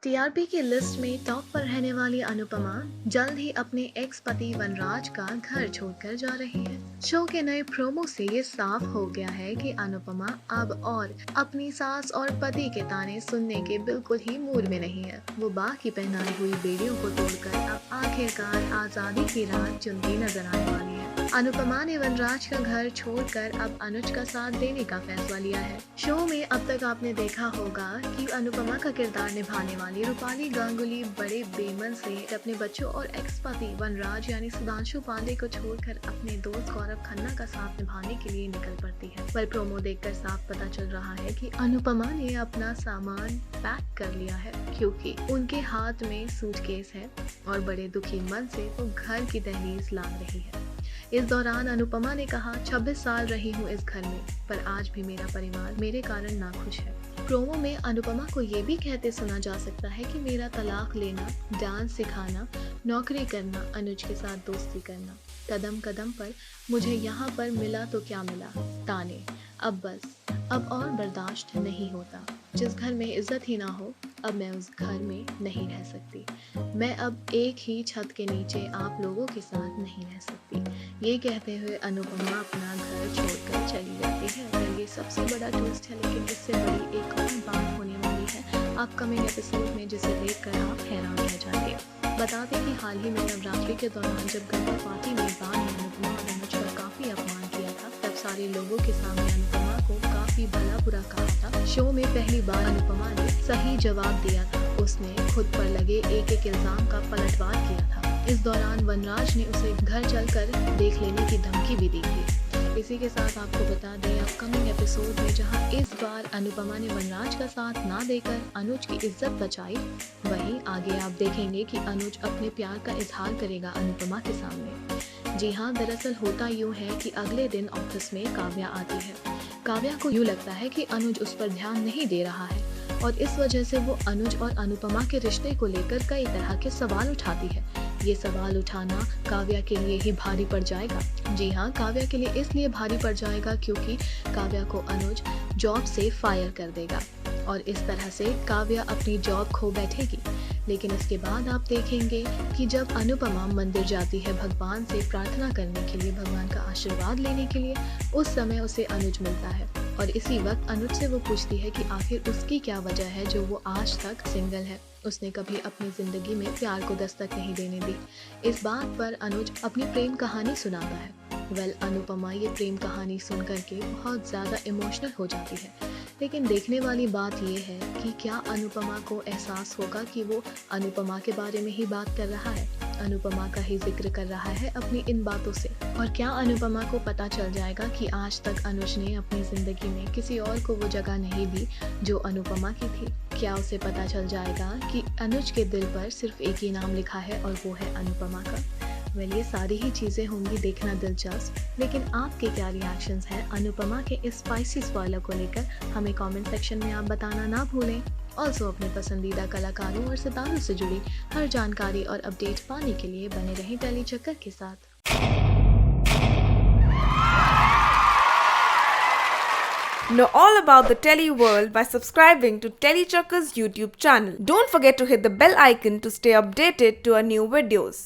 TRP की list में top पर रहने वाली अनुपमा जल्द ही अपने एक्स पति वनराज का घर छोड़कर जा रही है। शो के नए प्रोमो से ये साफ हो गया है कि अनुपमा अब और अपनी सास और पति के ताने सुनने के बिल्कुल ही मूड में नहीं है। वो बा की पहनाई हुई बेड़ियों को तोड़कर अब आखिरकार आजादी की राह चुनती नजर आने वाली है। अनुपमा ने वनराज का घर छोड़कर अब अनुज का साथ देने का फैसला लिया है। शो में अब तक आपने देखा होगा कि अनुपमा का किरदार निभाने वाली रूपाली गांगुली बड़े बेमन से अपने बच्चों और एक्स पति वनराज यानी सुधांशु पांडे को छोड़कर अपने दोस्त गौरव खन्ना का साथ निभाने के लिए निकल पड़ती है। पर प्रोमो देखकर साफ पता चल रहा है कि अनुपमा ने अपना सामान पैक कर लिया है, क्योंकि उनके हाथ में सूटकेस है और बड़े दुखी मन से वो घर की दहलीज लांघ रही है। इस दौरान अनुपमा ने कहा, 26 साल रही हूँ इस घर में, पर आज भी मेरा परिवार मेरे कारण नाखुश है। प्रोमो में अनुपमा को ये भी कहते सुना जा सकता है कि मेरा तलाक लेना, डांस सिखाना, नौकरी करना, अनुज के साथ दोस्ती करना, कदम कदम पर मुझे यहाँ पर मिला तो क्या मिला, ताने, अब बस, अब और बर्दाश्त नहीं होता। जिस घर में इज्जत ही ना हो, अब मैं उस घर में नहीं रह सकती। मैं अब एक ही छत के नीचे आप लोगों के साथ नहीं रह सकती। ये कहते हुए अनुपमा अपना घर छोड़कर चली जाती है। और ये सबसे बड़ा ट्विस्ट है, लेकिन इससे बड़ी एक और बात होने वाली है अपकमिंग एपिसोड में, जिसे देखकर आप हैरान रह जाएंगे। बता दें कि हाल ही में नवरात्रि के दौरान जब गरबा पार्टी में बा ने अनुपमा और अनुज पर काफी अपमान किया था, तब सारे लोगों के सामने अनुपमा को काफी भला बुरा कहा था। शो में पहली बार अनुपमा ने सही जवाब दिया था। उसने खुद पर लगे एक इल्जाम का पलटवार किया था। इस दौरान वनराज ने उसे घर चलकर देख लेने की धमकी भी दी थी। इसी के साथ आपको बता दें अपकमिंग एपिसोड में जहां इस बार अनुपमा ने वनराज का साथ ना देकर अनुज की इज्जत बचाई, वहीं आगे आप देखेंगे कि अनुज अपने प्यार का इजहार करेगा अनुपमा के सामने। जी हाँ, दरअसल होता यूँ है कि अगले दिन ऑफिस में काव्या आती है। काव्या को यूँ लगता है कि अनुज उस पर ध्यान नहीं दे रहा है और इस वजह से वो अनुज और अनुपमा के रिश्ते को लेकर कई तरह के सवाल उठाती है। ये सवाल उठाना काव्या के लिए ही भारी पड़ जाएगा। जी हाँ, काव्या के लिए इसलिए भारी पड़ जाएगा क्योंकि काव्या को अनुज जॉब से फायर कर देगा और इस तरह से काव्या अपनी जॉब खो बैठेगी। लेकिन इसके बाद आप देखेंगे कि जब अनुपमा मंदिर जाती है भगवान से प्रार्थना करने के लिए, भगवान का आशीर्वाद लेने के लिए, उस समय उसे अनुज मिलता है और इसी वक्त अनुज से वो पूछती है कि आखिर उसकी क्या वजह है जो वो आज तक सिंगल है। उसने कभी अपनी जिंदगी में प्यार को दस्तक नहीं देने दी। इस बात पर अनुज अपनी प्रेम कहानी सुनाता है। अनुपमा ये प्रेम कहानी सुन करके बहुत ज़्यादा इमोशनल हो जाती है। लेकिन देखने वाली बात ये है कि क्या अनुपमा को एहसास होगा कि वो अनुपमा के बारे में ही बात कर रहा है, अनुपमा का ही जिक्र कर रहा है अपनी इन बातों से, और क्या अनुपमा को पता चल जाएगा कि आज तक अनुज ने अपनी जिंदगी में किसी और को वो जगह नहीं दी जो अनुपमा की थी। क्या उसे पता चल जाएगा कि अनुज के दिल पर सिर्फ एक ही नाम लिखा है और वो है अनुपमा का। ये सारी ही चीज़ें होंगी देखना दिलचस्प, लेकिन आपके क्या रिएक्शंस हैं अनुपमा के इस स्पाइसी स्पॉइलर को लेकर, हमें कमेंट सेक्शन में आप बताना ना भूलें। ऑल्सो अपने पसंदीदा कलाकारों और सितारों से जुड़ी हर जानकारी और अपडेट पाने के लिए बने रहें टेली चक्कर के साथ। Know all about the Telly world by subscribing to Telly Chakka's YouTube channel. Don't forget to hit the bell icon to stay updated to our new videos.